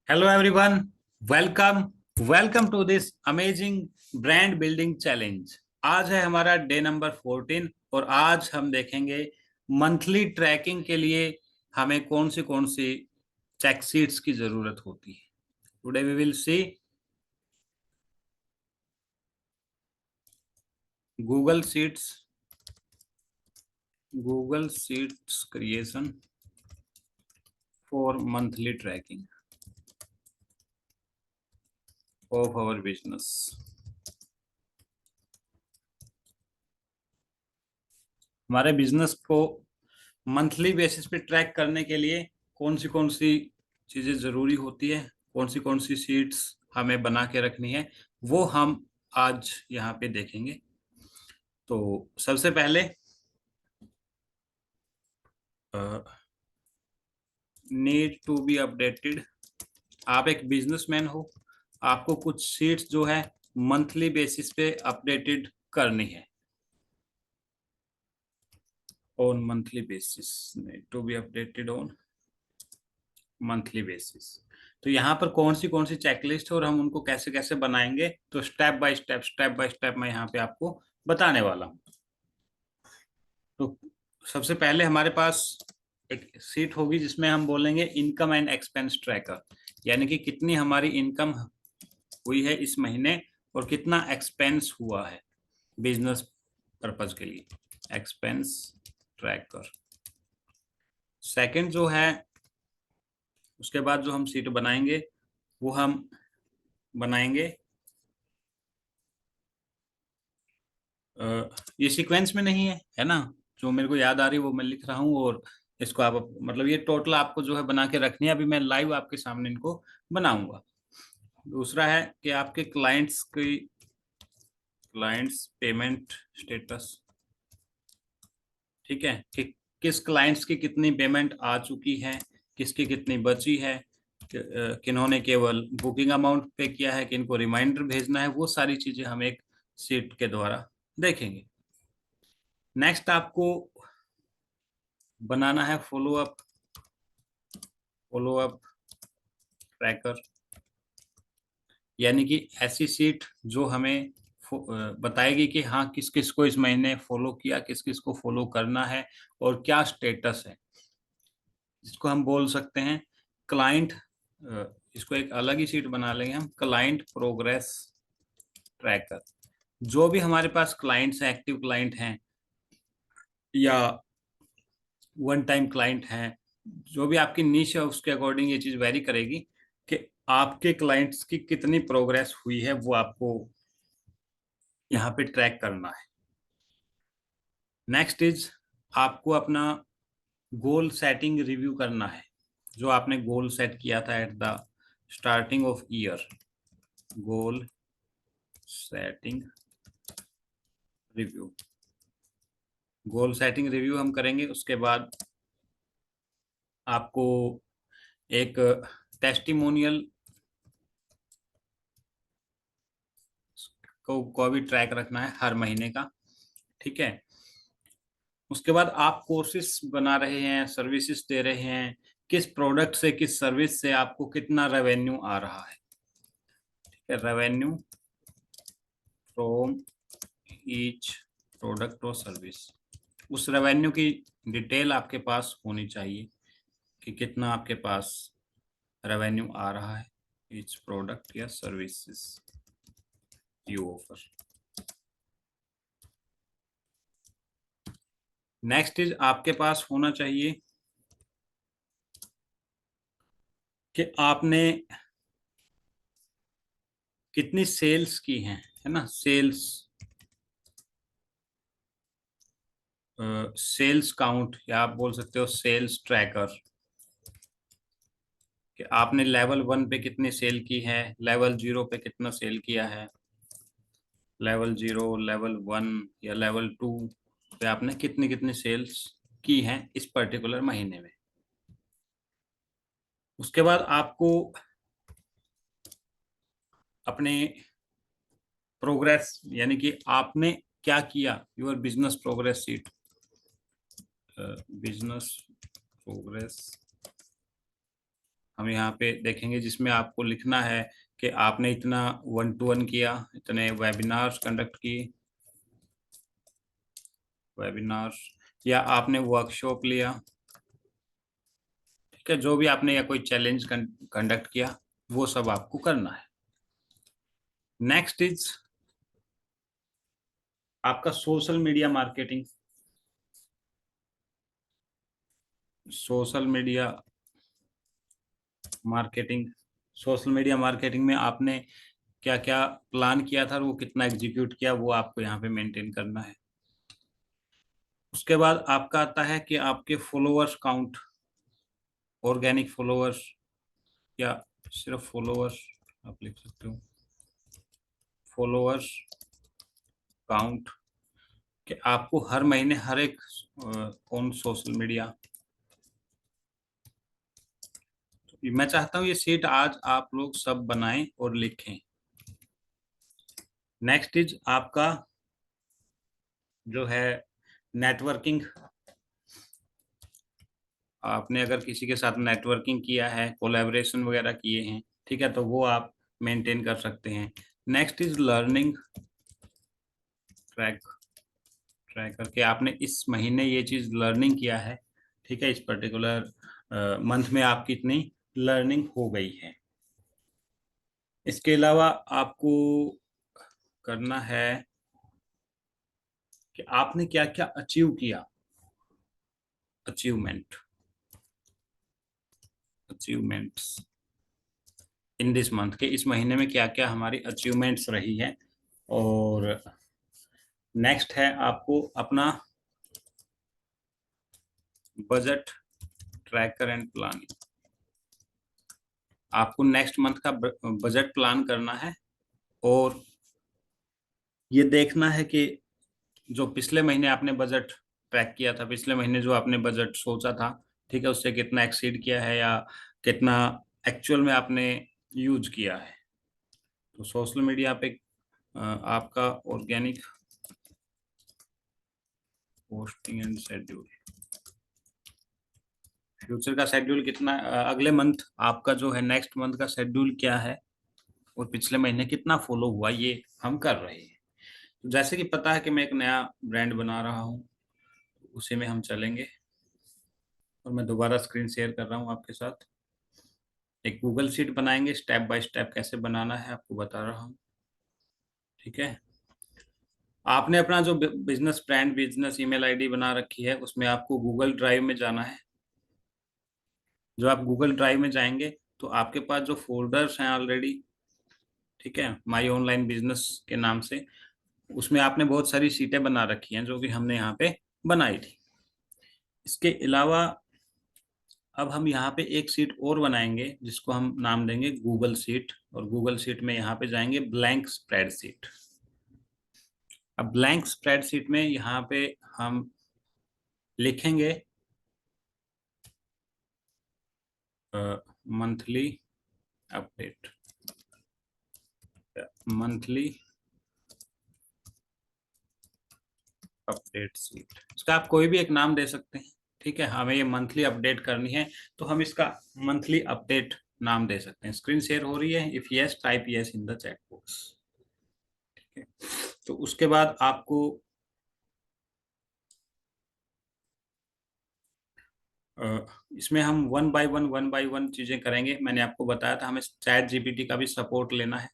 Hello everyone, welcome to this amazing brand building challenge। आज है हमारा डे नंबर 14 और आज हम देखेंगे मंथली ट्रैकिंग के लिए हमें कौन सी चेक शीट्स की जरूरत होती है। Today we will see Google sheets creation for monthly tracking of our business. हमारे बिजनेस को मंथली बेसिस पे ट्रैक करने के लिए कौन सी चीजें जरूरी होती है, कौन सी शीट्स हमें बना के रखनी है, वो हम आज यहाँ पे देखेंगे। तो सबसे पहले नीड टू बी अपडेटेड। आप एक बिजनेसमैन हो, आपको कुछ शीट्स जो है मंथली बेसिस पे अपडेटेड करनी है। On monthly basis, need to be updated on monthly basis. तो यहाँ पर कौन सी चेकलिस्ट है और हम उनको कैसे कैसे बनाएंगे, तो स्टेप बाय स्टेप मैं यहाँ पे आपको बताने वाला हूँ। तो सबसे पहले हमारे पास एक सीट होगी जिसमें हम बोलेंगे इनकम एंड एक्सपेंस ट्रैकर, यानी कि कितनी हमारी इनकम हुई है इस महीने और कितना एक्सपेंस हुआ है बिजनेस पर्पज के लिए, एक्सपेंस ट्रैकर। सेकंड जो है, उसके बाद जो हम सीट बनाएंगे वो हम बनाएंगे ये सीक्वेंस में नहीं है ना, जो मेरे को याद आ रही है वो मैं लिख रहा हूँ और इसको आप मतलब ये टोटल आपको जो है बना के रखनी है। अभी मैं लाइव आपके सामने इनको बनाऊंगा। दूसरा है कि आपके क्लाइंट्स पेमेंट स्टेटस, ठीक है, कि किस क्लाइंट्स की कितनी पेमेंट आ चुकी है, किसकी कितनी बची है, किन्होंने केवल बुकिंग अमाउंट पे किया है, किनको रिमाइंडर भेजना है, वो सारी चीजें हम एक सीट के द्वारा देखेंगे। नेक्स्ट आपको बनाना है फॉलो अप ट्रैकर, यानी कि ऐसी सीट जो हमें बताएगी कि हाँ किस किस को इस महीने फॉलो किया, किस किस को फॉलो करना है और क्या स्टेटस है। इसको हम बोल सकते हैं क्लाइंट, इसको एक अलग ही सीट बना लेंगे हम, क्लाइंट प्रोग्रेस ट्रैकर। जो भी हमारे पास क्लाइंट्स हैं, एक्टिव क्लाइंट हैं या वन टाइम क्लाइंट हैं, जो भी आपकी निश है उसके अकॉर्डिंग ये चीज वेरी करेगी कि आपके क्लाइंट्स की कितनी प्रोग्रेस हुई है, वो आपको यहाँ पे ट्रैक करना है। नेक्स्ट इज आपको अपना गोल सेटिंग रिव्यू करना है। जो आपने गोल सेट किया था at the starting of year, goal setting review, goal setting review हम करेंगे। उसके बाद आपको एक टेस्टिमोनियल को भी ट्रैक रखना है हर महीने का, ठीक है। उसके बाद आप कोर्सेस बना रहे हैं, सर्विसेज दे रहे हैं, किस प्रोडक्ट से किस सर्विस से आपको कितना रेवेन्यू आ रहा है, ठीक है, रेवेन्यू फ्रॉम ईच प्रोडक्ट और सर्विस। उस रेवेन्यू की डिटेल आपके पास होनी चाहिए कि कितना आपके पास रेवेन्यू आ रहा है ईच प्रोडक्ट या services you offer. Next is आपके पास होना चाहिए कि आपने कितनी सेल्स की हैं, है ना, सेल्स काउंट, या आप बोल सकते हो सेल्स ट्रैकर, कि आपने लेवल 1 पे कितनी सेल की है, लेवल 0 पे कितना सेल किया है, लेवल 0, लेवल 1 या लेवल 2 पे आपने कितनी कितनी सेल्स की हैं इस पर्टिकुलर महीने में। उसके बाद आपको अपने प्रोग्रेस, यानी कि आपने क्या किया, your business progress sheet, business progress हम यहाँ पे देखेंगे जिसमें आपको लिखना है कि आपने इतना 1-to-1 किया, इतने वेबिनार्स कंडक्ट किए, वेबिनार्स, या आपने वर्कशॉप लिया, ठीक है, जो भी आपने या कोई चैलेंज कंडक्ट किया, वो सब आपको करना है। नेक्स्ट इज आपका social media marketing. Social media marketing, social media marketing में आपने क्या क्या प्लान किया था और वो कितना एग्जीक्यूट किया, वो आपको यहाँ पे मेंटेन करना है। उसके बाद आपका आता है कि आपके फॉलोअर्स काउंट, ऑर्गेनिक फॉलोअर्स या सिर्फ फॉलोअर्स आप लिख सकते हो, फॉलोअर्स काउंट, कि आपको हर महीने हर एक कौन सोशल मीडिया। तो मैं चाहता हूँ ये सीट आज आप लोग सब बनाएं और लिखें। नेक्स्ट इज आपका जो है नेटवर्किंग। आपने अगर किसी के साथ नेटवर्किंग किया है, कोलैबोरेशन वगैरह किए हैं, ठीक है, तो वो आप मेंटेन कर सकते हैं। नेक्स्ट इज लर्निंग ट्रैकर के आपने इस महीने ये चीज लर्निंग किया है, ठीक है, इस पर्टिकुलर मंथ में आपकी इतनी लर्निंग हो गई है। इसके अलावा आपको करना है कि आपने क्या क्या अचीव किया, अचीवमेंट्स इन दिस मंथ, के इस महीने में क्या क्या हमारी अचीवमेंट्स रही है। और नेक्स्ट है आपको अपना बजट ट्रैकर एंड प्लानिंग। आपको नेक्स्ट मंथ का बजट प्लान करना है और ये देखना है कि जो पिछले महीने आपने बजट ट्रैक किया था, पिछले महीने जो आपने बजट सोचा था, ठीक है, उससे कितना एक्सीड किया है या कितना एक्चुअल में आपने यूज किया है। तो सोशल मीडिया पे आपका organic posting and schedule, future का शेड्यूल कितना, अगले मंथ आपका जो है नेक्स्ट मंथ का शेड्यूल क्या है और पिछले महीने कितना फॉलो हुआ, ये हम कर रहे हैं। तो जैसे कि पता है कि मैं एक नया ब्रांड बना रहा हूँ, उसी में हम चलेंगे। और मैं दोबारा स्क्रीन शेयर कर रहा हूँ आपके साथ। एक गूगल शीट बनाएंगे, स्टेप बाय स्टेप कैसे बनाना है आपको बता रहा हूँ, ठीक है। आपने अपना जो business brand, business email ID बना रखी है, उसमें आपको गूगल ड्राइव में जाना है। जो आप गूगल ड्राइव में जाएंगे तो आपके पास जो फोल्डर्स हैं ऑलरेडी, ठीक है, माई ऑनलाइन बिजनेस के नाम से, उसमें आपने बहुत सारी सीटें बना रखी हैं जो कि हमने यहाँ पे बनाई थी। इसके अलावा अब हम यहाँ पे एक सीट और बनाएंगे जिसको हम नाम देंगे गूगल सीट, और गूगल सीट में यहाँ पे जाएंगे ब्लैंक स्प्रेडशीट। अब ब्लैंक स्प्रेडशीट में यहाँ पे हम लिखेंगे monthly update, monthly update seat. इसका आप कोई भी एक नाम दे सकते हैं, ठीक है, हमें ये मंथली अपडेट करनी है तो हम इसका मंथली अपडेट नाम दे सकते हैं। स्क्रीन शेयर हो रही है? If yes type yes in the chat box, ठीक है। तो उसके बाद आपको इसमें हम वन बाय वन चीजें करेंगे। मैंने आपको बताया था हमें चैट जीपीटी का भी सपोर्ट लेना है,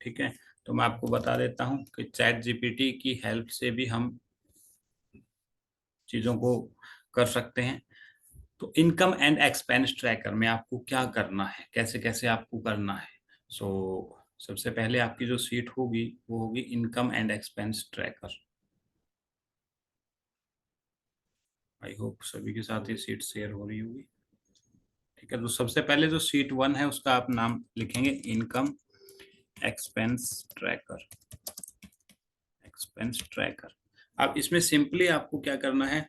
ठीक है। तो मैं आपको बता देता हूँ कि चैट जीपीटी की हेल्प से भी हम चीजों को कर सकते हैं। तो इनकम एंड एक्सपेंस ट्रैकर में आपको क्या करना है, कैसे कैसे आपको करना है। सो सबसे पहले आपकी जो सीट होगी वो होगी income and expense tracker. I hope सभी के साथ ये सीट शेयर हो रही होगी, ठीक है। तो सबसे पहले जो सीट 1 है उसका आप नाम लिखेंगे income expense tracker, expense tracker. अब इसमें सिंपली आपको क्या करना है,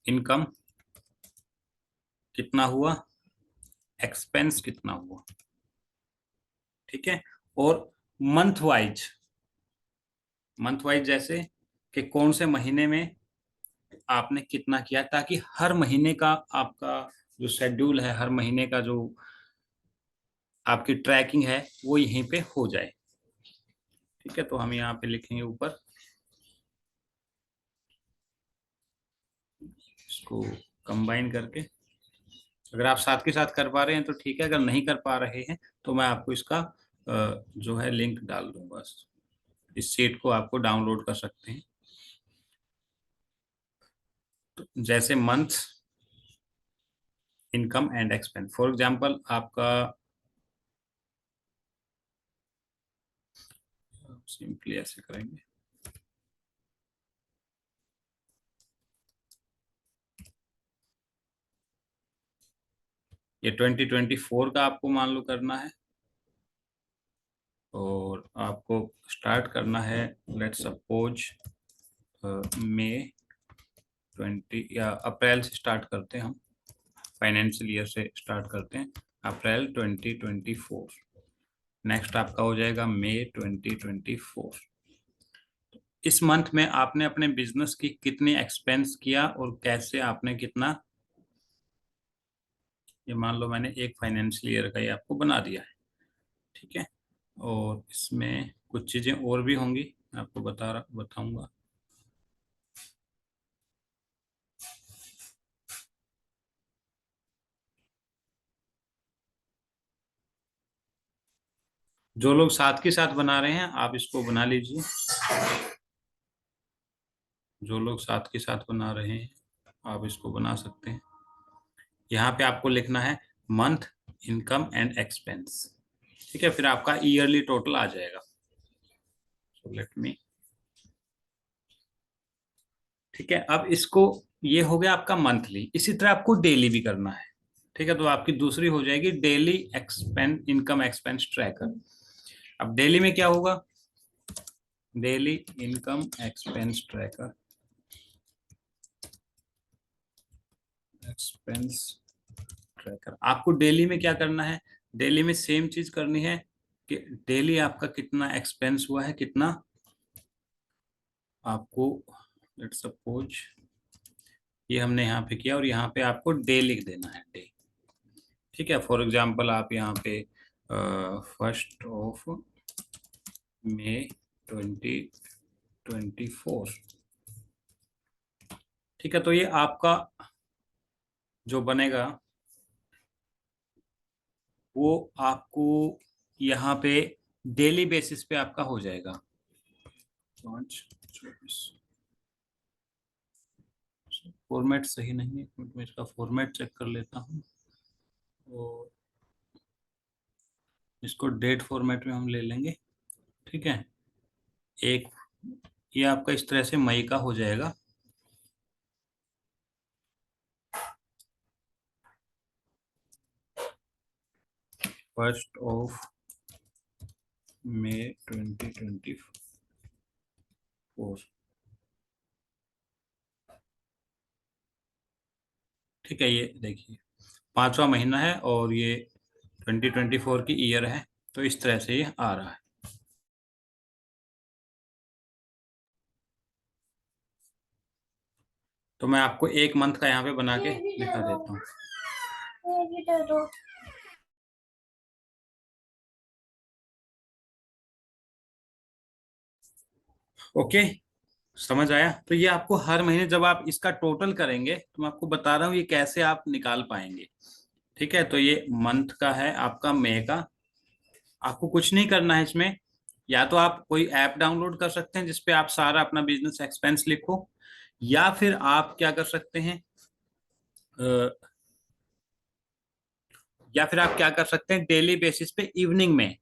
इनकम कितना हुआ, एक्सपेंस कितना हुआ, ठीक है। और मंथ वाइज, मंथ वाइज जैसे कि कौन से महीने में आपने कितना किया, ताकि हर महीने का आपका जो शेड्यूल है, हर महीने का जो आपकी ट्रैकिंग है वो यहीं पे हो जाए। ठीक है, तो हम यहाँ पे लिखेंगे ऊपर, इसको कंबाइन करके। अगर आप साथ के साथ कर पा रहे हैं तो ठीक है, अगर नहीं कर पा रहे हैं तो मैं आपको इसका जो है लिंक डाल दूंगा। इस शीट को आपको डाउनलोड कर सकते हैं। तो जैसे month income and expense, for example आपका सिंपली ऐसे करेंगे, ये 2024 का आपको मान लो करना है, और आपको स्टार्ट करना है, लेट सपोज मई 20 या अप्रैल से स्टार्ट करते हैं हम, फाइनेंशियल ईयर से स्टार्ट करते हैं, अप्रैल 2024। नेक्स्ट आपका हो जाएगा मई 2024। इस मंथ में आपने अपने बिजनेस की कितनी एक्सपेंस किया और कैसे आपने कितना, ये मान लो मैंने एक फाइनेंशियल ईयर का ही आपको बना दिया है। ठीक है, और इसमें कुछ चीजें और भी होंगी, मैं आपको बताऊंगा। जो लोग साथ के साथ बना रहे हैं आप इसको बना लीजिए, जो लोग साथ के साथ बना रहे हैं आप इसको बना सकते हैं। यहाँ पे आपको लिखना है मंथ इनकम एंड एक्सपेंस। ठीक है, फिर आपका ईयरली टोटल आ जाएगा। सो लेट मी, ठीक है, अब इसको, ये हो गया आपका मंथली। इसी तरह आपको डेली भी करना है। ठीक है, तो आपकी दूसरी हो जाएगी daily expense income expense tracker. अब डेली में क्या होगा, daily income expense tracker, expense tracker. आपको डेली में क्या करना है, डेली में सेम चीज करनी है कि डेली आपका कितना एक्सपेंस हुआ है, कितना आपको, लेट्स सपोज ये हमने यहाँ पे किया, और यहाँ पे आपको डे लिख देना है, डे। ठीक है, फॉर एग्जांपल आप यहाँ पे 1 मई 2024। ठीक है, तो ये आपका जो बनेगा वो आपको यहाँ पे डेली बेसिस पे आपका हो जाएगा। 5/24। फॉर्मेट सही नहीं है, मैं इसका फॉर्मेट चेक कर लेता हूँ, और इसको डेट फॉर्मेट में हम ले लेंगे। ठीक है, एक, ये आपका इस तरह से मई का हो जाएगा। First of May 2024। ठीक है, ये देखिए पांचवा महीना है और ये 2024 की ईयर है, तो इस तरह से ये आ रहा है। तो मैं आपको एक मंथ का यहाँ पे बना के दिखा देता हूँ। ओके, समझ आया। तो ये आपको हर महीने जब आप इसका टोटल करेंगे तो मैं आपको बता रहा हूँ ये कैसे आप निकाल पाएंगे। ठीक है, तो ये मंथ का है आपका मई का। आपको कुछ नहीं करना है इसमें, या तो आप कोई ऐप डाउनलोड कर सकते हैं जिसपे आप सारा अपना बिजनेस एक्सपेंस लिखो, या फिर आप क्या कर सकते हैं, या फिर आप क्या कर सकते हैं, डेली बेसिस पे इवनिंग में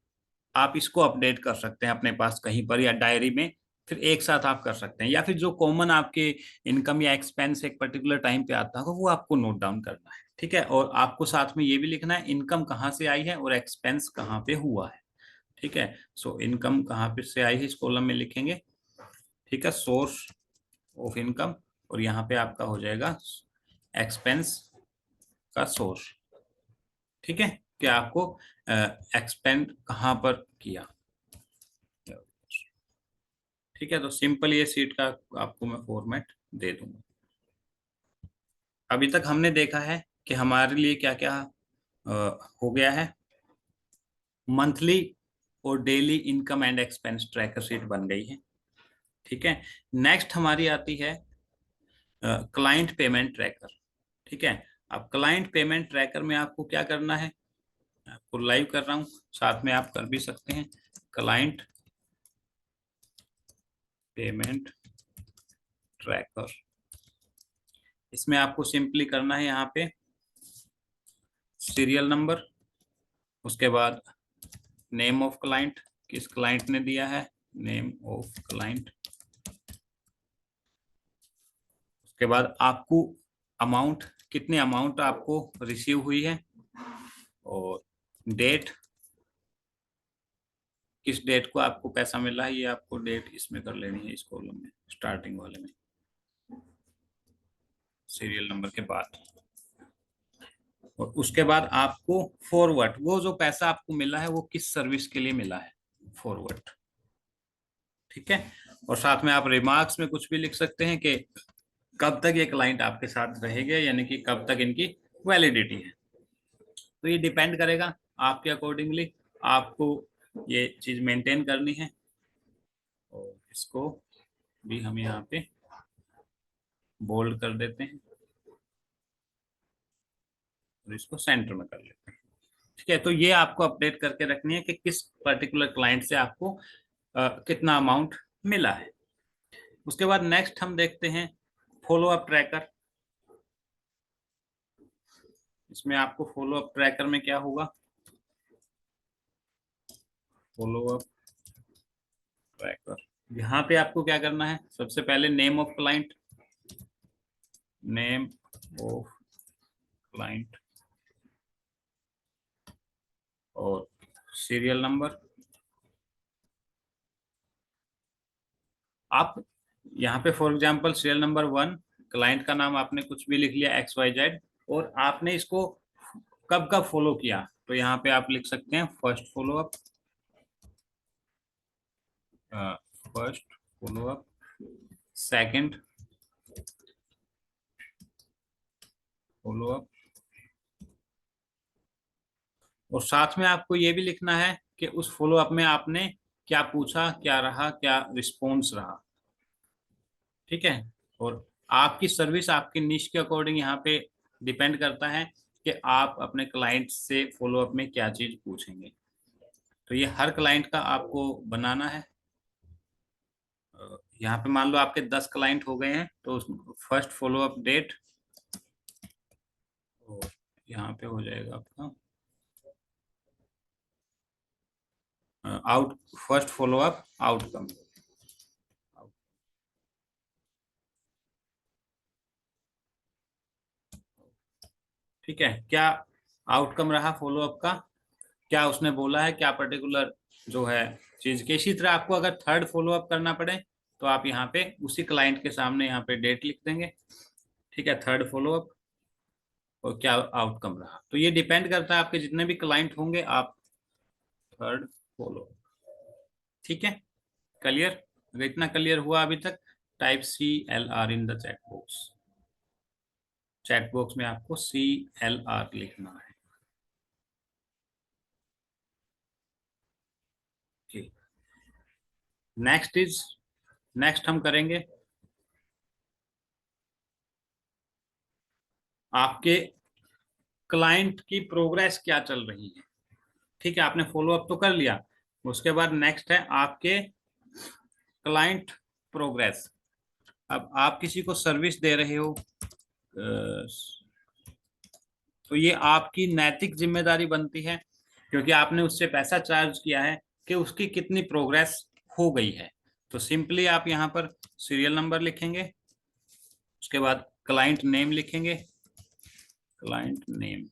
आप इसको अपडेट कर सकते हैं अपने पास कहीं पर या डायरी में। फिर एक साथ आप कर सकते हैं, या फिर जो कॉमन आपके इनकम या एक्सपेंस एक पर्टिकुलर टाइम पे आता हो वो आपको नोट डाउन करना है। ठीक है, और आपको साथ में ये भी लिखना है इनकम कहाँ से आई है और एक्सपेंस कहाँ पे हुआ है। ठीक है, सो इनकम कहाँ पे से आई है इस कॉलम में लिखेंगे। ठीक है, सोर्स ऑफ इनकम, और यहाँ पे आपका हो जाएगा एक्सपेंस का सोर्स। ठीक है, कि आपको एक्सपेंड कहाँ पर किया। ठीक है, तो सिंपल ये सीट का आपको मैं फॉर्मेट दे दूंगा। अभी तक हमने देखा है कि हमारे लिए क्या क्या हो गया है। मंथली और daily income and expense tracker sheet बन गई है। ठीक है। नेक्स्ट हमारी आती है क्लाइंट पेमेंट ट्रैकर। ठीक है। अब क्लाइंट पेमेंट ट्रैकर में आपको क्या करना है, आपको लाइव कर रहा हूं, साथ में आप कर भी सकते हैं। क्लाइंट पेमेंट ट्रैकर, इसमें आपको सिंपली करना है यहाँ पे सीरियल नंबर, उसके बाद नेम ऑफ क्लाइंट, किस क्लाइंट ने दिया है, नेम ऑफ क्लाइंट। उसके बाद आपको अमाउंट, कितनी अमाउंट आपको रिसीव हुई है, और डेट, किस डेट को आपको पैसा मिला है, ये आपको डेट इसमें कर लेनी है, इस कॉलम में स्टार्टिंग वाले में सीरियल नंबर के बाद। और उसके बाद आपको फॉरवर्ड, वो जो पैसा आपको मिला है वो किस सर्विस के लिए मिला है, फॉरवर्ड। ठीक है। और साथ में आप रिमार्क्स में कुछ भी लिख सकते हैं कि कब तक ये क्लाइंट आपके साथ रहेगा, यानी कि कब तक इनकी वैलिडिटी है। तो ये डिपेंड करेगा आपके अकॉर्डिंगली, आपको ये चीज मेंटेन करनी है। और इसको भी हम यहाँ पे बोल्ड कर देते हैं और इसको सेंटर में कर लेते हैं। ठीक है। तो ये आपको अपडेट करके रखनी है कि किस पर्टिकुलर क्लाइंट से आपको कितना अमाउंट मिला है। उसके बाद नेक्स्ट हम देखते हैं फॉलो अप ट्रैकर। इसमें आपको फॉलो अप ट्रैकर में क्या होगा, फॉलो अप ट्रैकर, यहाँ पे आपको क्या करना है, सबसे पहले name of client, name of client और सीरियल नंबर। आप यहाँ पे for example serial number 1, client का नाम आपने कुछ भी लिख लिया XYZ, और आपने इसको कब कब फॉलो किया, तो यहाँ पे आप लिख सकते हैं first follow up, first follow up, second follow up. और साथ में आपको ये भी लिखना है कि उस फॉलो अप में आपने क्या पूछा, क्या रहा, क्या रिस्पॉन्स रहा। ठीक है। और आपकी सर्विस आपके निश के अकॉर्डिंग यहाँ पे डिपेंड करता है कि आप अपने क्लाइंट से फॉलो अप में क्या चीज पूछेंगे। तो ये हर क्लाइंट का आपको बनाना है। यहाँ पे मान लो आपके 10 क्लाइंट हो गए हैं, तो फर्स्ट फॉलो अप डेट, और यहाँ पे हो जाएगा आपका out, first follow up outcome. ठीक है। क्या आउटकम रहा फॉलो अप का, क्या उसने बोला है, क्या पर्टिकुलर जो है चीज के। इसी तरह आपको अगर थर्ड फॉलो अप करना पड़े तो आप यहाँ पे उसी क्लाइंट के सामने यहाँ पे डेट लिख देंगे। ठीक है। थर्ड फॉलो अप और क्या आउटकम रहा, तो ये डिपेंड करता है आपके जितने भी क्लाइंट होंगे, आप थर्ड फॉलो। ठीक है। क्लियर, अगर इतना क्लियर हुआ अभी तक, type CLR in the chat box. Chat box में आपको CLR लिखना है। ठीक। नेक्स्ट हम करेंगे आपके क्लाइंट की प्रोग्रेस क्या चल रही है। ठीक है। आपने फॉलो अप तो कर लिया, उसके बाद नेक्स्ट है आपके क्लाइंट प्रोग्रेस। अब आप किसी को सर्विस दे रहे हो, तो ये आपकी नैतिक जिम्मेदारी बनती है, क्योंकि आपने उससे पैसा चार्ज किया है, कि उसकी कितनी प्रोग्रेस हो गई है। तो सिंपली आप यहाँ पर सीरियल नंबर लिखेंगे, उसके बाद क्लाइंट नेम लिखेंगे, क्लाइंट नेम,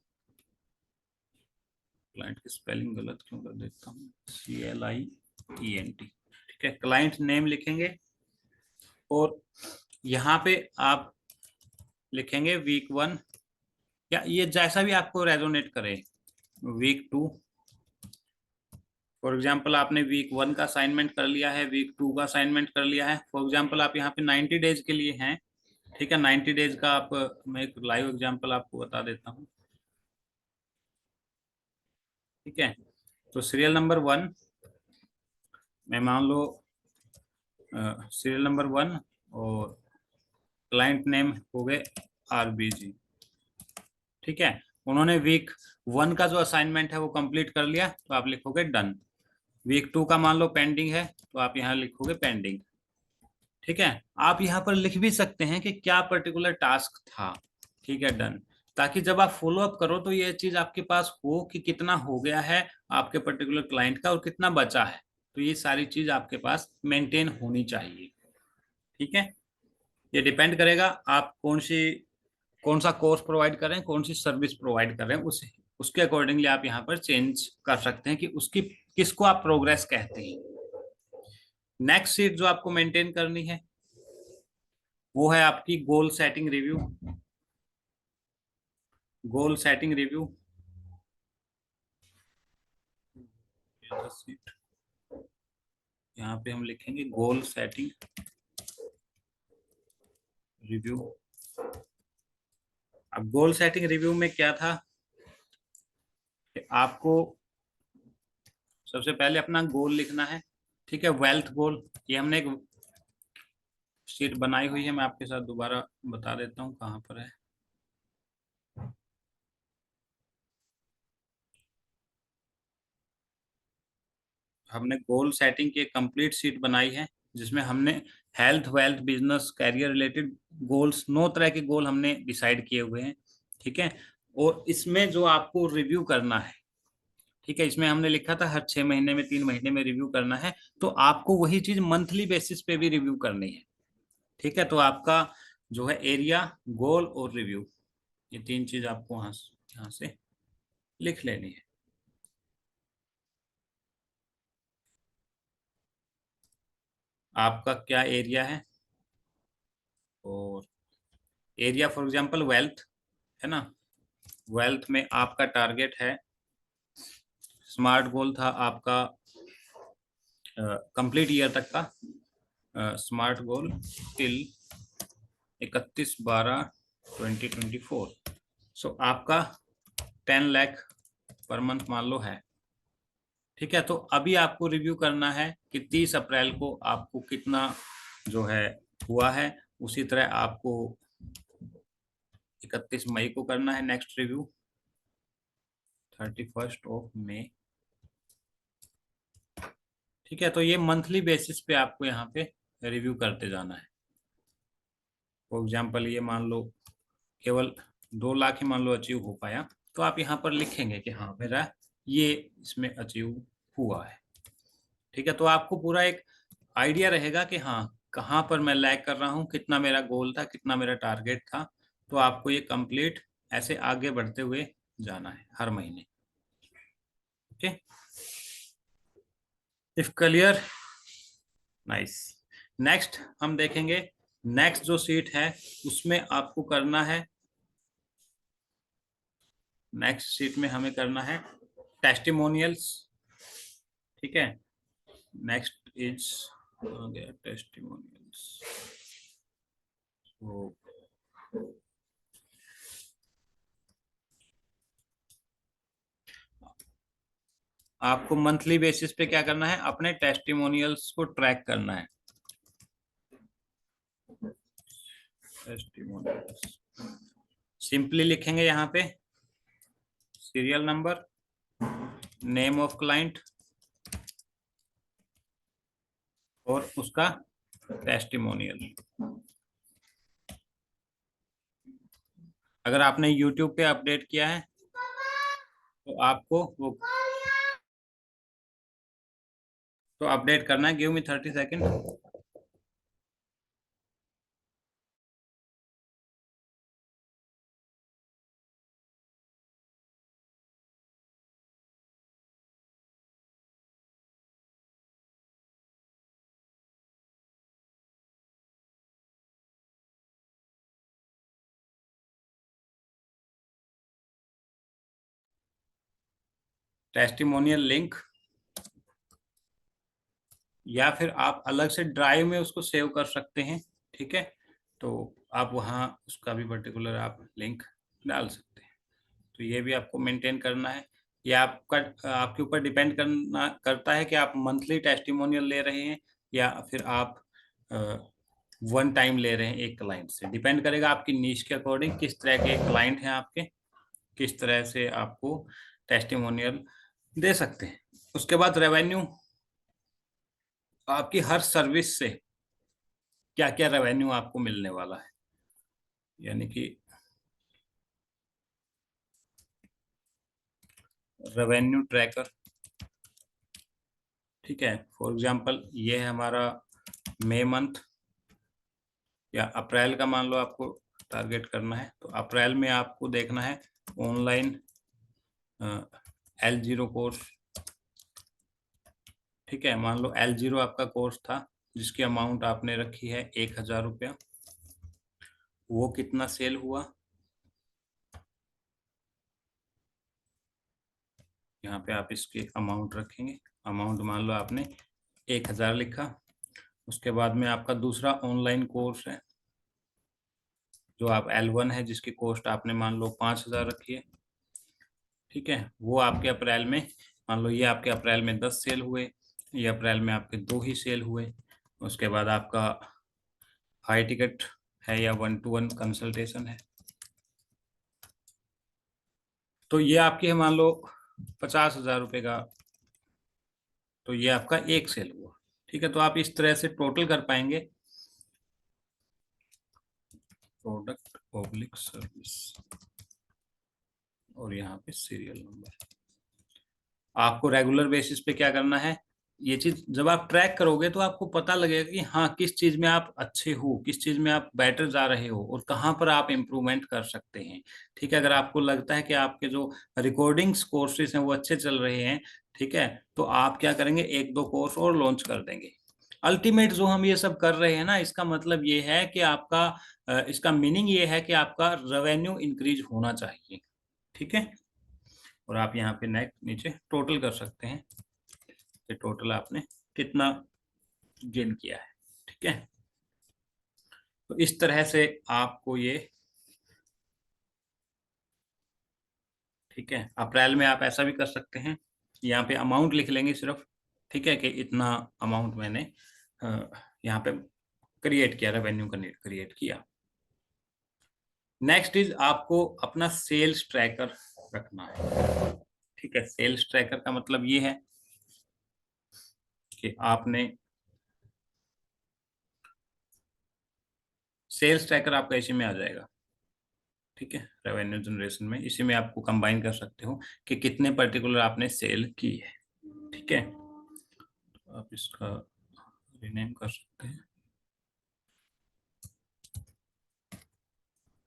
क्लाइंट की स्पेलिंग गलत क्यों कर देता हूँ, CLIENT। ठीक है। क्लाइंट नेम लिखेंगे और यहाँ पे आप लिखेंगे वीक 1, या ये जैसा भी आपको रेजोनेट करे, वीक 2। फॉर एग्जाम्पल आपने वीक 1 का असाइनमेंट कर लिया है, वीक 2 का असाइनमेंट कर लिया है, फॉर एग्जाम्पल आप यहाँ पे 90 डेज के लिए हैं, ठीक है, 90 डेज का आप, मैं एक लाइव एग्जांपल आपको बता देता हूँ। ठीक है, तो सीरियल नंबर 1 में मान लो सीरियल नंबर 1 और क्लाइंट नेम हो गए RBG। ठीक है, उन्होंने वीक 1 का जो असाइनमेंट है वो कंप्लीट कर लिया, तो आप लिखोगे डन। वीक 2 का मान लो पेंडिंग है, तो आप यहाँ लिखोगे पेंडिंग। ठीक है, आप यहाँ पर लिख भी सकते हैं कि क्या पर्टिकुलर टास्क था। ठीक है, डन। ताकि जब आप फॉलो अप करो तो ये चीज आपके पास हो कि कितना हो गया है आपके पर्टिकुलर क्लाइंट का और कितना बचा है। तो ये सारी चीज आपके पास मेंटेन होनी चाहिए। ठीक है, ये डिपेंड करेगा आप कौन सा कोर्स प्रोवाइड कर रहे हैं, कौन सी सर्विस प्रोवाइड कर रहे हैं, उसके अकॉर्डिंगली आप यहाँ पर चेंज कर सकते हैं कि उसकी किसको आप प्रोग्रेस कहते हैं। नेक्स्ट सीट जो आपको मेंटेन करनी है वो है आपकी goal setting review. Goal setting review seat, यहाँ पे हम लिखेंगे गोल सेटिंग रिव्यू। अब गोल सेटिंग रिव्यू में क्या था कि आपको सबसे पहले अपना गोल लिखना है। ठीक है, वेल्थ गोल, ये हमने एक शीट बनाई हुई है, मैं आपके साथ दोबारा बता देता हूँ कहाँ पर है। हमने गोल सेटिंग की एक कंप्लीट शीट बनाई है जिसमें हमने health, wealth, business, career related goals, 9 तरह के गोल हमने डिसाइड किए हुए हैं। ठीक है, और इसमें जो आपको रिव्यू करना है, ठीक है, इसमें हमने लिखा था हर 6 महीने में, 3 महीने में रिव्यू करना है। तो आपको वही चीज मंथली बेसिस पे भी रिव्यू करनी है। ठीक है, तो आपका जो है एरिया, गोल और रिव्यू, ये 3 चीज आपको यहाँ से लिख लेनी है। आपका क्या एरिया है, और एरिया फॉर एग्जांपल वेल्थ है ना। वेल्थ में आपका टारगेट है, स्मार्ट गोल था आपका कंप्लीट ईयर तक का स्मार्ट गोल टिल 31/12/2024। सो आपका 10 लाख पर मंथ मान लो है। ठीक है, तो अभी आपको रिव्यू करना है कि 30 अप्रैल को आपको कितना जो है हुआ है। उसी तरह आपको 31 मई को करना है नेक्स्ट रिव्यू, 31 मई। ठीक है, तो ये मंथली बेसिस पे आपको यहाँ पे रिव्यू करते जाना है। फॉर एग्जाम्पल ये मान लो केवल 2 लाख ही मान लो अचीव हो पाया, तो आप यहाँ पर लिखेंगे कि हाँ मेरा ये इसमें अचीव हुआ है। ठीक है, तो आपको पूरा एक आइडिया रहेगा कि हाँ कहाँ पर मैं लैग कर रहा हूँ, कितना मेरा गोल था, कितना मेरा टारगेट था। तो आपको ये कंप्लीट ऐसे आगे बढ़ते हुए जाना है हर महीने। Okay, if clear, nice. Next हम देखेंगे, नेक्स्ट जो सीट है उसमें आपको करना है, नेक्स्ट सीट में हमें करना है टेस्टिमोनियल्स। ठीक है, नेक्स्ट इज गया टेस्टिमोनियल्स। तो आपको मंथली बेसिस पे क्या करना है, अपने टेस्टिमोनियल्स को ट्रैक करना है। टेस्टिमोनियल्स सिंपली लिखेंगे यहाँ पे serial number, name of client और उसका टेस्टिमोनियल। अगर आपने यूट्यूब पे अपडेट किया है तो आपको वो तो अपडेट करना है। Give me 30 second. Testimonial link, या फिर आप अलग से ड्राइव में उसको सेव कर सकते हैं। ठीक है, तो आप वहाँ उसका भी पर्टिकुलर आप लिंक डाल सकते हैं। तो ये भी आपको मेंटेन करना है। ये आपका आपके ऊपर डिपेंड करना करता है कि आप मंथली टेस्टिमोनियल ले रहे हैं या फिर आप वन टाइम ले रहे हैं एक क्लाइंट से। डिपेंड करेगा आपकी नीश के अकॉर्डिंग किस तरह के क्लाइंट हैं आपके, किस तरह से आपको टेस्टिमोनियल दे सकते हैं। उसके बाद रेवेन्यू, आपकी हर सर्विस से क्या क्या रेवेन्यू आपको मिलने वाला है, यानी कि रेवेन्यू ट्रैकर। ठीक है, फॉर एग्जांपल ये है हमारा मई मंथ या अप्रैल का, मान लो आपको टारगेट करना है, तो अप्रैल में आपको देखना है ऑनलाइन L0 कोर्स। ठीक है, मान लो L0 आपका कोर्स था जिसकी अमाउंट आपने रखी है 1,000 रुपया, वो कितना सेल हुआ, यहाँ पे आप इसके अमाउंट रखेंगे। अमाउंट मान लो आपने 1,000 लिखा। उसके बाद में आपका दूसरा ऑनलाइन कोर्स है जो आप L1 है, जिसकी कॉस्ट आपने मान लो 5,000 रखी है। ठीक है, वो आपके अप्रैल में, मान लो ये आपके अप्रैल में 10 सेल हुए, ये अप्रैल में आपके 2 ही सेल हुए। उसके बाद आपका हाई टिकट है या 1-to-1 कंसल्टेशन है, तो ये आपकी है मान लो 50,000 रुपये का, तो ये आपका एक सेल हुआ। ठीक है, तो आप इस तरह से टोटल कर पाएंगे, प्रोडक्ट पब्लिक सर्विस और यहाँ पे सीरियल नंबर। आपको रेगुलर बेसिस पे क्या करना है, ये चीज जब आप ट्रैक करोगे तो आपको पता लगेगा कि हाँ किस चीज में आप अच्छे हो, किस चीज में आप बेटर जा रहे हो और कहाँ पर आप इम्प्रूवमेंट कर सकते हैं। ठीक है, अगर आपको लगता है कि आपके जो रिकॉर्डिंग्स कोर्सेज हैं वो अच्छे चल रहे हैं, ठीक है, तो आप क्या करेंगे, एक दो कोर्स और लॉन्च कर देंगे। अल्टीमेट जो हम ये सब कर रहे हैं ना, इसका मतलब ये है कि आपका इसका मीनिंग ये है कि आपका रेवेन्यू इंक्रीज होना चाहिए। ठीक है, और आप यहाँ पे नेक्स्ट नीचे टोटल कर सकते हैं कि टोटल आपने कितना गेन किया है। ठीक है, तो इस तरह से आपको ये, ठीक है, अप्रैल में आप ऐसा भी कर सकते हैं, यहाँ पे अमाउंट लिख लेंगे सिर्फ। ठीक है, कि इतना अमाउंट मैंने यहाँ पे क्रिएट किया, रेवेन्यू क्रिएट किया। नेक्स्ट इज आपको अपना सेल्स ट्रैकर रखना है। ठीक है, सेल्स ट्रैकर का मतलब ये है कि आपने सेल्स ट्रैकर आपका इसी में आ जाएगा। ठीक है, रेवेन्यू जनरेशन में इसी में आपको कंबाइन कर सकते हो कि कितने पर्टिकुलर आपने सेल की है। ठीक है, तो आप इसका रीनेम कर सकते हैं,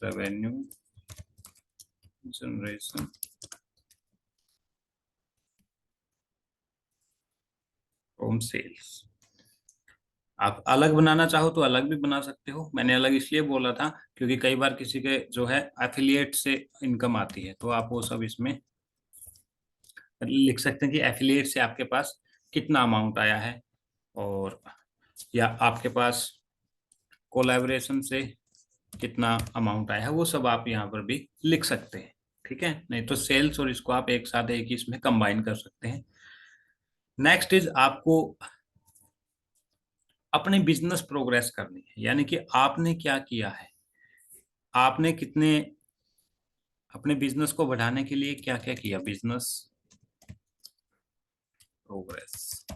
रेवेन्यू जनरेशन फ्रॉम सेल्स। आप अलग बनाना चाहो तो अलग भी बना सकते हो। मैंने अलग इसलिए बोला था क्योंकि कई बार किसी के जो है एफिलिएट से इनकम आती है, तो आप वो सब इसमें लिख सकते हैं कि एफिलिएट से आपके पास कितना अमाउंट आया है, और या आपके पास कोलैबोरेशन से कितना अमाउंट आया है, वो सब आप यहाँ पर भी लिख सकते हैं। ठीक है, नहीं तो सेल्स और इसको आप एक साथ एक ही इसमें कंबाइन कर सकते हैं। नेक्स्ट इज आपको अपने बिजनेस प्रोग्रेस करनी है, यानी कि आपने क्या किया है, आपने कितने अपने बिजनेस को बढ़ाने के लिए क्या क्या किया, बिजनेस प्रोग्रेस।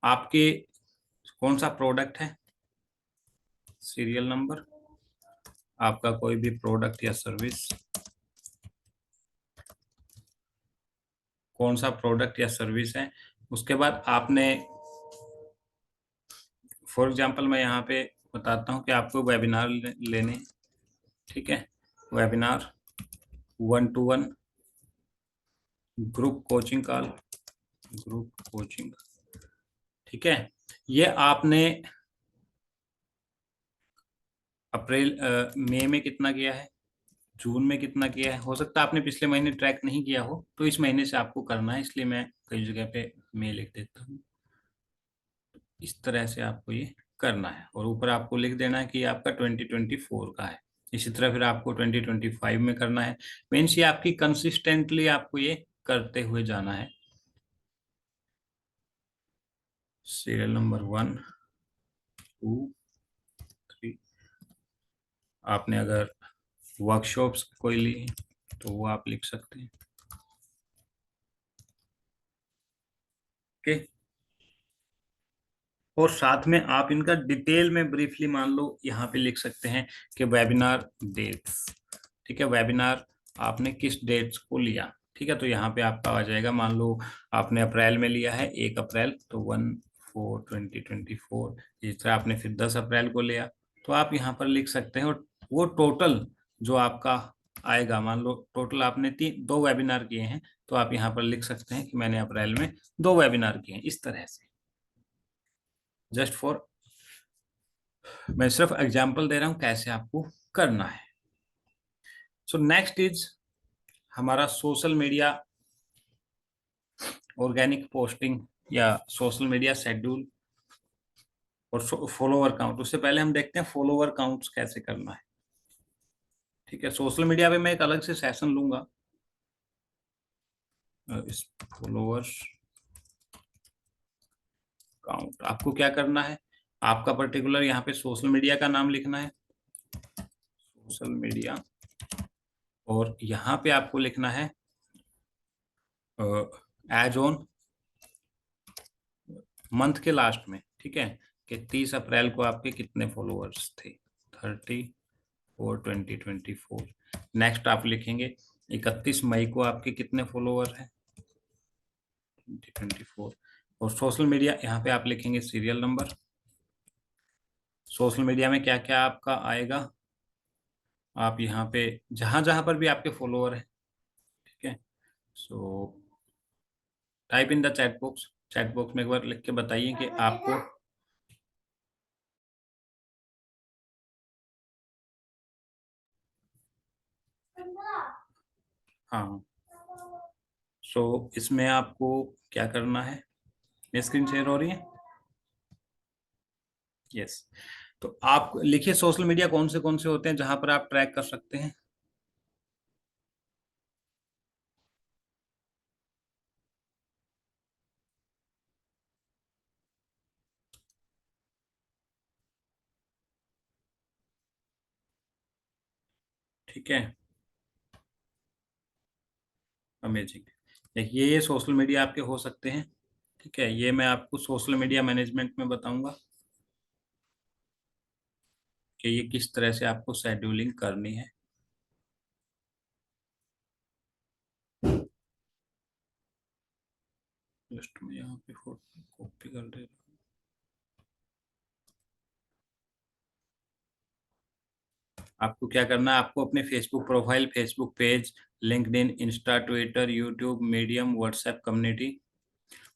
आपके कौन सा प्रोडक्ट है, सीरियल नंबर, आपका कोई भी प्रोडक्ट या सर्विस, कौन सा प्रोडक्ट या सर्विस है। उसके बाद आपने, फॉर एग्जांपल मैं यहाँ पे बताता हूँ कि आपको वेबिनार लेने, ठीक है, webinar 1-to-1 group coaching call, group coaching. ठीक है, ये आपने अप्रैल मई में कितना किया है, जून में कितना किया है। हो सकता है आपने पिछले महीने ट्रैक नहीं किया हो, तो इस महीने से आपको करना है, इसलिए मैं कई जगह पे मई लिख देता हूँ। इस तरह से आपको ये करना है, और ऊपर आपको लिख देना है कि ये आपका 2024 का है। इसी तरह फिर आपको 2025 में करना है। मीन्स ये आपकी कंसिस्टेंटली आपको ये करते हुए जाना है। Serial number 1, 2, 3। आपने अगर वर्कशॉप्स कोई ली तो वो आप लिख सकते हैं। ओके, और साथ में आप इनका डिटेल में ब्रीफली मान लो यहाँ पे लिख सकते हैं कि वेबिनार डेट्स। ठीक है, वेबिनार आपने किस डेट्स को लिया। ठीक है, तो यहाँ पे आपका आ जाएगा, मान लो आपने अप्रैल में लिया है 1 अप्रैल, तो 1/4/2024। इस तरह आपने फिर 10 अप्रैल को लिया, तो आप यहाँ पर लिख सकते हैं। और वो टोटल जो आपका आएगा, मान लो टोटल आपने 2 वेबिनार किए हैं, तो आप यहाँ पर लिख सकते हैं कि मैंने अप्रैल में 2 वेबिनार किए हैं, इस तरह से। जस्ट फॉर, मैं सिर्फ एग्जांपल दे रहा हूं कैसे आपको करना है। सो नेक्स्ट इज हमारा सोशल मीडिया ऑर्गेनिक पोस्टिंग या सोशल मीडिया शेड्यूल और फॉलोअर काउंट। उससे पहले हम देखते हैं फॉलोअर काउंट्स कैसे करना है। ठीक है, सोशल मीडिया पे मैं एक अलग से सेशन लूंगा। इस फॉलोअर्स काउंट आपको क्या करना है, आपका पर्टिकुलर यहाँ पे सोशल मीडिया का नाम लिखना है, सोशल मीडिया, और यहाँ पे आपको लिखना है एज ऑन मंथ के लास्ट में। ठीक है, कि 30 अप्रैल को आपके कितने फॉलोअर्स थे, 30/4/2024। नेक्स्ट आप लिखेंगे 31 मई को आपके कितने फॉलोअर हैं, 2024। और सोशल मीडिया यहाँ पे आप लिखेंगे सीरियल नंबर। सोशल मीडिया में क्या क्या आपका आएगा, आप यहाँ पे जहां जहां पर भी आपके फॉलोअर हैं। ठीक है, so type in the chat box. Chat box में एक बार लिख के बताइए कि आपको हाँ। सो इसमें आपको क्या करना है, मेरी स्क्रीन शेयर हो रही है, यस। तो आप लिखिए सोशल मीडिया कौन से होते हैं जहां पर आप ट्रैक कर सकते हैं। ठीक है, अमेजिंग। देखिए ये सोशल मीडिया आपके हो सकते हैं। ठीक है, ये मैं आपको सोशल मीडिया मैनेजमेंट में बताऊंगा कि ये किस तरह से आपको शेड्यूलिंग करनी है। जस्ट मैं यहाँ पे फोटो कॉपी कर दे रहा हूँ। आपको क्या करना है, आपको अपने Facebook profile, Facebook page, LinkedIn, Insta, Twitter, YouTube, medium, WhatsApp community,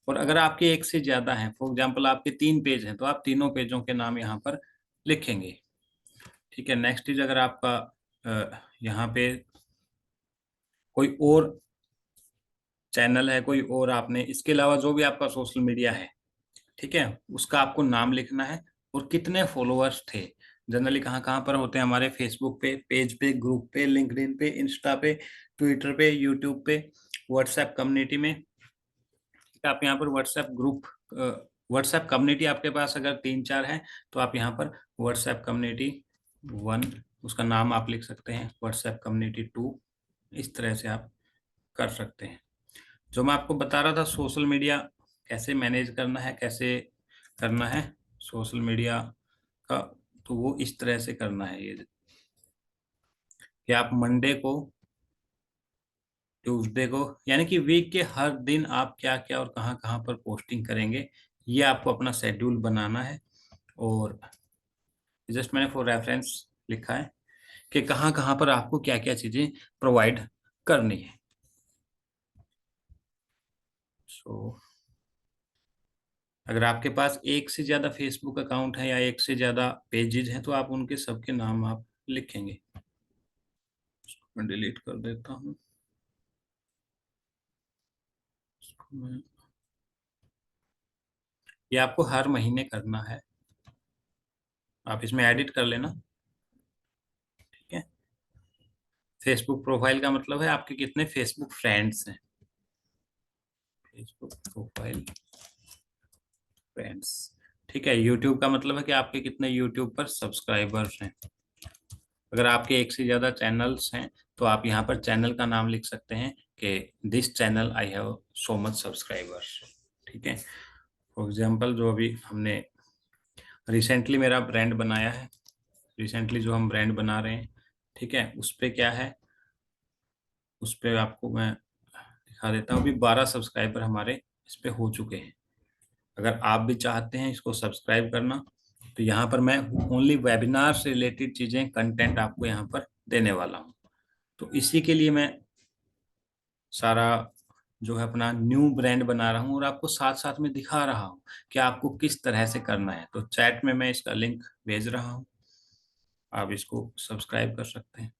और अगर आपके एक से ज्यादा हैं, फॉर एग्जांपल आपके 3 पेज हैं, तो आप तीनों पेजों के नाम यहाँ पर लिखेंगे। ठीक है, नेक्स्ट इज अगर आपका यहाँ पे कोई और चैनल है, कोई और आपने इसके अलावा जो भी आपका सोशल मीडिया है, ठीक है, उसका आपको नाम लिखना है और कितने फॉलोअर्स थे। जनरली कहाँ कहाँ पर होते हैं हमारे, फेसबुक पे, पेज पे, ग्रुप पे, लिंक्डइन पे, इंस्टा पे, ट्विटर पे, यूट्यूब पे, व्हाट्सएप कम्युनिटी में। आप यहाँ पर व्हाट्सएप ग्रुप, व्हाट्सएप कम्युनिटी आपके पास अगर 3-4 है, तो आप यहाँ पर व्हाट्सएप कम्युनिटी 1, उसका नाम आप लिख सकते हैं, व्हाट्सएप कम्युनिटी 2। इस तरह से आप कर सकते हैं। जो मैं आपको बता रहा था सोशल मीडिया कैसे मैनेज करना है, कैसे करना है सोशल मीडिया का, तो वो इस तरह से करना है ये, कि आप मंडे को, ट्यूसडे को, यानी कि वीक के हर दिन आप क्या क्या और कहाँ कहाँ पर पोस्टिंग करेंगे, ये आपको अपना शेड्यूल बनाना है। और जस्ट मैंने फॉर रेफरेंस लिखा है कि कहाँ कहाँ पर आपको क्या क्या चीजें प्रोवाइड करनी है। सो अगर आपके पास एक से ज्यादा फेसबुक अकाउंट है या एक से ज्यादा पेजेस हैं, तो आप उनके सबके नाम आप लिखेंगे। मैं डिलीट कर देता हूँ इसको मैं। ये आपको हर महीने करना है। आप इसमें एडिट कर लेना। ठीक है, फेसबुक प्रोफाइल का मतलब है आपके कितने फेसबुक फ्रेंड्स हैं। Facebook profile friends. ठीक है, यूट्यूब का मतलब है कि आपके कितने यूट्यूब पर सब्सक्राइबर्स हैं। अगर आपके एक से ज्यादा चैनल्स हैं तो आप यहाँ पर चैनल का नाम लिख सकते हैं कि this channel I have so much subscribers. ठीक है, फॉर एग्जांपल जो अभी हमने रिसेंटली मेरा ब्रांड बनाया है, रिसेंटली जो हम ब्रांड बना रहे हैं, ठीक है, उस पे क्या है, उस पे आपको मैं दिखा देता हूँ। अभी 12 सब्सक्राइबर हमारे इस पे हो चुके हैं। अगर आप भी चाहते हैं इसको सब्सक्राइब करना तो यहाँ पर मैं ओनली वेबिनार से रिलेटेड चीजें कंटेंट आपको यहाँ पर देने वाला हूँ। तो इसी के लिए मैं सारा जो है अपना न्यू ब्रांड बना रहा हूँ और आपको साथ साथ में दिखा रहा हूँ कि आपको किस तरह से करना है। तो चैट में मैं इसका लिंक भेज रहा हूँ, आप इसको सब्सक्राइब कर सकते हैं।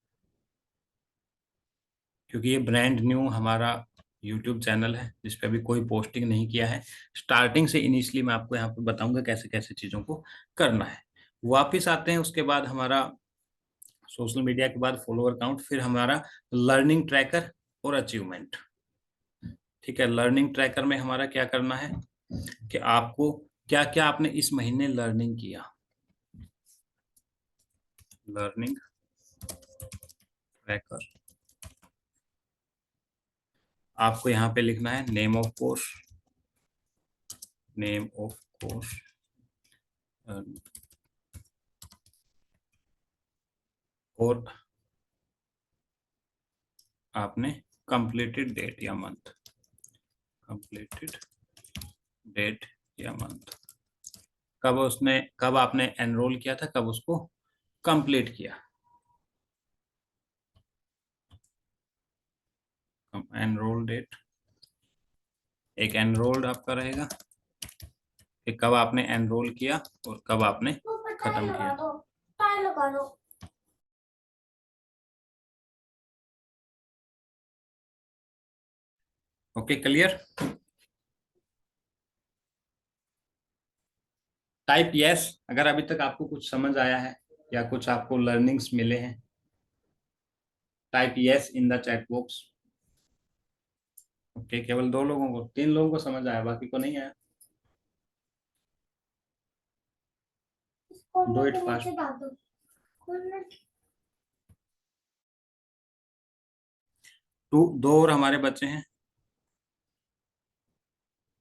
क्योंकि ये ब्रांड न्यू हमारा यूट्यूब चैनल है जिस पे अभी कोई पोस्टिंग नहीं किया है। स्टार्टिंग से इनिशियली मैं आपको यहाँ पे बताऊंगा कैसे कैसे चीज़ों को करना है। वापिस आते हैं उसके बाद हमारा सोशल मीडिया के बाद फॉलोअर काउंट, फिर हमारा लर्निंग ट्रैकर और अचीवमेंट। ठीक है, लर्निंग ट्रैकर में हमारा क्या करना है कि आपको क्या क्या आपने इस महीने लर्निंग किया। लर्निंग ट्रैकर, आपको यहाँ पे लिखना है name of course, name of course और आपने कंप्लीटेड डेट या मंथ, कंप्लीटेड डेट या मंथ, कब उसने कब आपने एनरोल किया था, कब उसको कंप्लीट किया। एनरोल डेट एक एनरोल्ड आपका रहेगा कि कब आपने एनरोल किया और कब आपने खत्म किया। Okay, clear. टाइप यस अगर अभी तक आपको कुछ समझ आया है या कुछ आपको लर्निंग्स मिले हैं। Type yes in the chat box. Okay, केवल 2 लोगों को, 3 लोगों को समझ आया, बाकी को नहीं आया। Do it fast. दो और हमारे बच्चे हैं,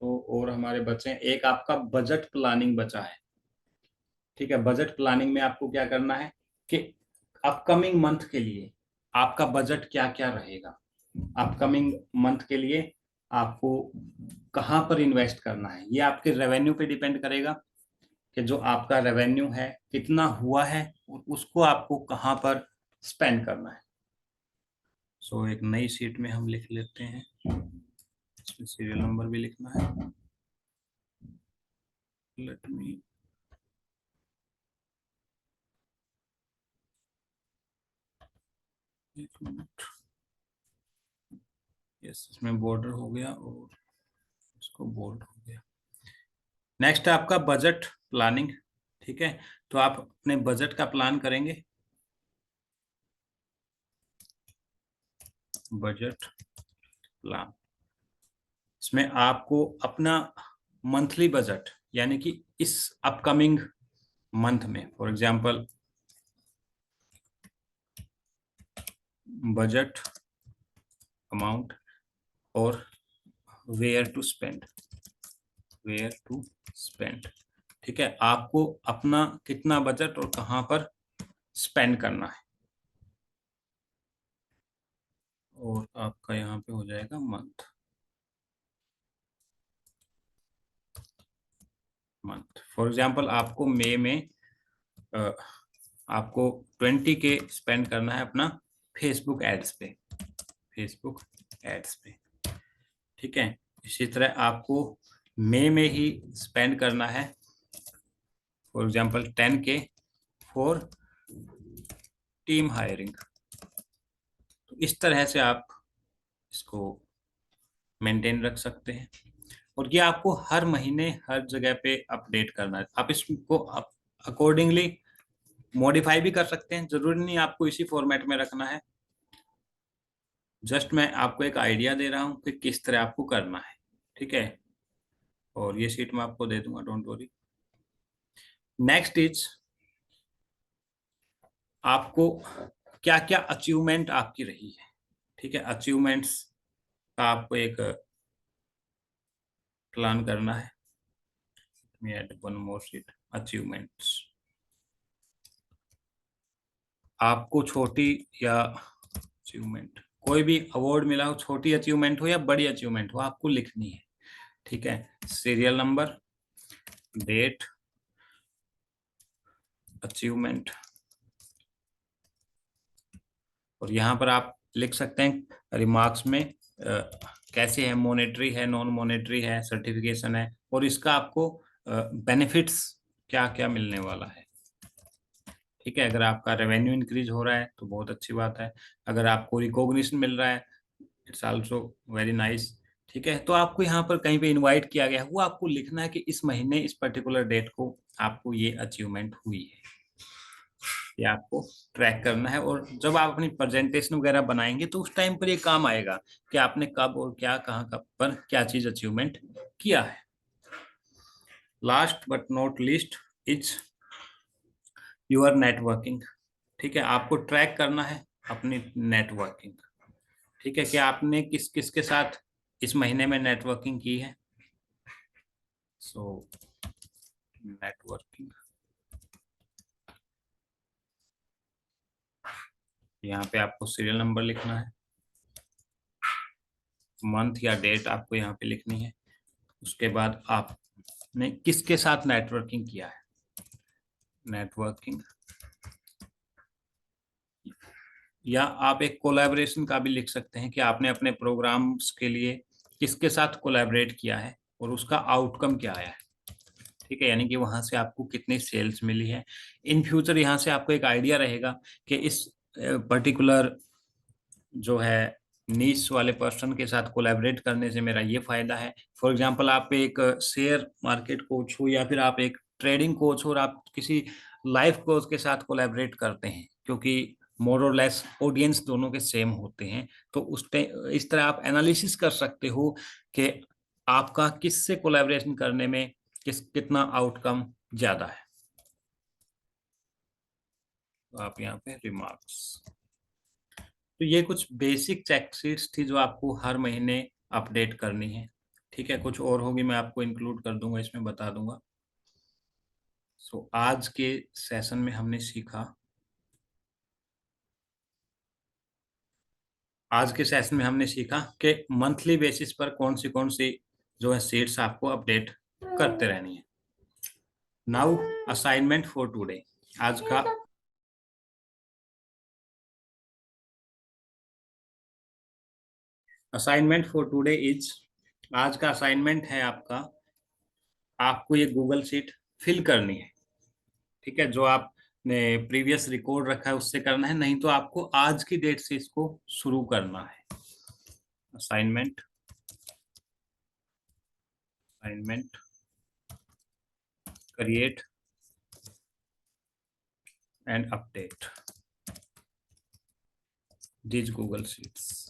तो और हमारे बच्चे हैं। एक आपका बजट प्लानिंग बचा है। ठीक है, बजट प्लानिंग में आपको क्या करना है कि अपकमिंग मंथ के लिए आपका बजट क्या क्या रहेगा। अपकमिंग मंथ के लिए आपको कहाँ पर इन्वेस्ट करना है, ये आपके रेवेन्यू पे डिपेंड करेगा कि जो आपका रेवेन्यू है कितना हुआ है और उसको आपको कहाँ पर स्पेंड करना है। सो एक नई शीट में हम लिख लेते हैं, इसमें सीरियल नंबर भी लिखना है। लेट मी, एक मिनट। यस, इसमें बॉर्डर हो गया और इसको बोल्ड हो गया। नेक्स्ट है आपका बजट प्लानिंग। ठीक है, तो आप अपने बजट का प्लान करेंगे। बजट प्लान, इसमें आपको अपना मंथली बजट यानी कि इस अपकमिंग मंथ में, फॉर एग्जांपल बजट अमाउंट और where to spend, where to spend. ठीक है, आपको अपना कितना बजट और कहां पर स्पेंड करना है। और आपका यहाँ पे हो जाएगा मंथ, मंथ फॉर एग्जांपल आपको मई में आपको 20K स्पेंड करना है अपना फेसबुक एड्स पे, फेसबुक एड्स पे। ठीक है, इसी तरह आपको मई में ही स्पेंड करना है for example 10K for team hiring. तो इस तरह से आप इसको मेंटेन रख सकते हैं और ये आपको हर महीने हर जगह पे अपडेट करना है। आप इसको अकॉर्डिंगली मॉडिफाई भी कर सकते हैं, जरूरी नहीं आपको इसी फॉर्मेट में रखना है। जस्ट मैं आपको एक आइडिया दे रहा हूं कि किस तरह आपको करना है, ठीक है। और ये शीट मैं आपको दे दूंगा, डोंट वरी। नेक्स्ट इज आपको क्या क्या अचीवमेंट आपकी रही है, ठीक है। अचीवमेंट्स का आपको एक प्लान करना है। Let me add one more sheet, achievements। आपको छोटी या अचीवमेंट, कोई भी अवार्ड मिला हो, छोटी अचीवमेंट हो या बड़ी अचीवमेंट हो, आपको लिखनी है, ठीक है। सीरियल नंबर, डेट, अचीवमेंट, और यहाँ पर आप लिख सकते हैं रिमार्क्स में कैसे है, मॉनेटरी है, नॉन मॉनेटरी है, सर्टिफिकेशन है, और इसका आपको बेनिफिट्स क्या क्या मिलने वाला है, ठीक है। अगर आपका रेवेन्यू इंक्रीज हो रहा है तो बहुत अच्छी बात है। अगर आपको रिकॉग्निशन मिल रहा है, इट्स आल्सो वेरी नाइस, ठीक है। तो आपको यहाँ पर कहीं पे इनवाइट किया गया है, वो आपको लिखना है कि इस महीने इस पर्टिकुलर डेट को आपको ये अचीवमेंट हुई है, ये आपको ट्रैक करना है। और जब आप अपनी प्रेजेंटेशन वगैरह बनाएंगे तो उस टाइम पर ये काम आएगा कि आपने कब और क्या कहाँ कब पर क्या चीज अचीवमेंट किया है। Last but not least is your networking, ठीक है। आपको ट्रैक करना है अपनी नेटवर्किंग, ठीक है, कि आपने किस किस के साथ इस महीने में नेटवर्किंग की है। सो नेटवर्किंग, यहाँ पे आपको सीरियल नंबर लिखना है, मंथ या डेट आपको यहाँ पे लिखनी है। उसके बाद आपने किसके साथ नेटवर्किंग किया है, नेटवर्किंग, या आप एक कोलैबोरेशन का भी लिख सकते हैं कि आपने अपने प्रोग्राम्स के लिए किसके साथ कोलैबोरेट किया है और उसका आउटकम क्या आया है, ठीक है। यानी कि वहां से आपको कितनी सेल्स मिली है। इन फ्यूचर यहाँ से आपको एक आइडिया रहेगा कि इस पर्टिकुलर जो है नीश वाले पर्सन के साथ कोलैबोरेट करने से मेरा ये फायदा है। फॉर एग्जांपल आप एक शेयर मार्केट कोच हो या फिर आप एक ट्रेडिंग कोच हो और आप किसी लाइफ कोच के साथ कोलैबोरेट करते हैं, क्योंकि मोर और लेस ऑडियंस दोनों के सेम होते हैं, तो इस तरह आप एनालिसिस कर सकते हो कि आपका किससे कोलैबोरेशन करने में कितना आउटकम ज्यादा है। तो आप यहाँ पे रिमार्क्स, तो ये कुछ बेसिक चेकशीट्स थी जो आपको हर महीने अपडेट करनी है, ठीक है। कुछ और होगी मैं आपको इंक्लूड कर दूंगा, इसमें बता दूंगा। सो आज के सेशन में हमने सीखा, आज के सेशन में हमने सीखा कि मंथली बेसिस पर कौन सी जो है शीट्स आपको अपडेट करते रहनी है। नाउ असाइनमेंट फॉर टुडे, आज का असाइनमेंट फॉर टुडे इज, आज का असाइनमेंट है आपका, आपको ये गूगल शीट फिल करनी है, ठीक है। जो आपने प्रीवियस रिकॉर्ड रखा है उससे करना है, नहीं तो आपको आज की डेट से इसको शुरू करना है। Assignment, assignment, create and update this Google sheets,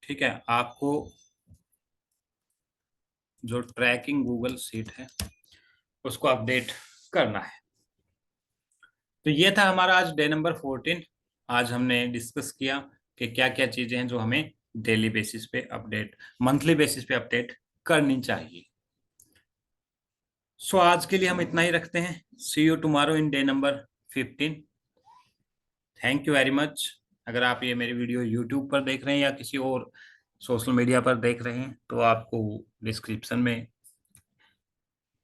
ठीक है। आपको जो ट्रैकिंग गूगल शीट है उसको अपडेट करना है। तो ये था हमारा आज डे नंबर 14। आज हमने डिस्कस किया कि क्या क्या चीजें हैं जो हमें डेली बेसिस पे अपडेट, मंथली बेसिस पे अपडेट करनी चाहिए। सो आज के लिए हम इतना ही रखते हैं। See you tomorrow in day number 15। Thank you very much. अगर आप ये मेरी वीडियो यूट्यूब पर देख रहे हैं या किसी और सोशल मीडिया पर देख रहे हैं तो आपको डिस्क्रिप्शन में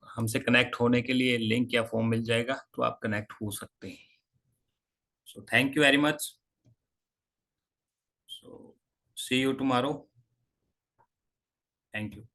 हमसे कनेक्ट होने के लिए लिंक या फॉर्म मिल जाएगा, तो आप कनेक्ट हो सकते हैं। So thank you very much. So see you tomorrow. Thank you.